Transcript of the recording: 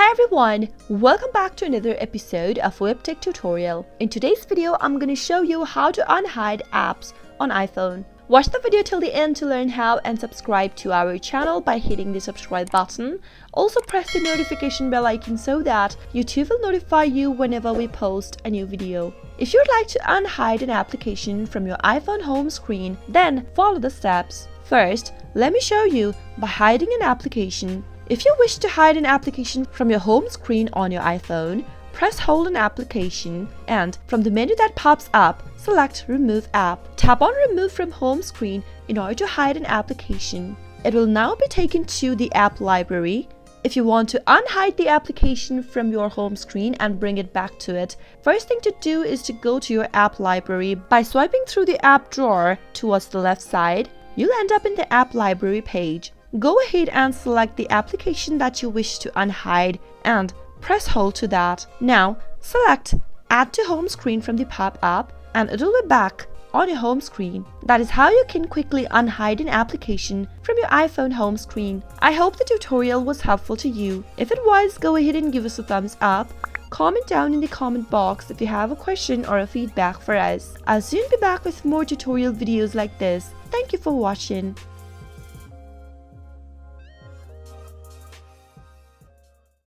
Hi everyone, welcome back to another episode of Webtech Tutorial. In today's video, I'm going to show you how to unhide apps on iPhone. Watch the video till the end to learn how and subscribe to our channel by hitting the subscribe button. Also press the notification bell icon so that YouTube will notify you whenever we post a new video. If you'd like to unhide an application from your iPhone home screen, then follow the steps. First, let me show you by hiding an application. If you wish to hide an application from your home screen on your iPhone, press hold on application and from the menu that pops up, select Remove App. Tap on Remove from home screen in order to hide an application. It will now be taken to the app library. If you want to unhide the application from your home screen and bring it back to it, first thing to do is to go to your app library. By swiping through the app drawer towards the left side, you'll end up in the app library page. Go ahead and select the application that you wish to unhide and press hold to that. Now select Add to Home Screen from the pop-up and it will be back on your home screen. That is how you can quickly unhide an application from your iPhone home screen. I hope the tutorial was helpful to you. If it was, go ahead and give us a thumbs up. Comment down in the comment box if you have a question or a feedback for us. I'll soon be back with more tutorial videos like this. Thank you for watching.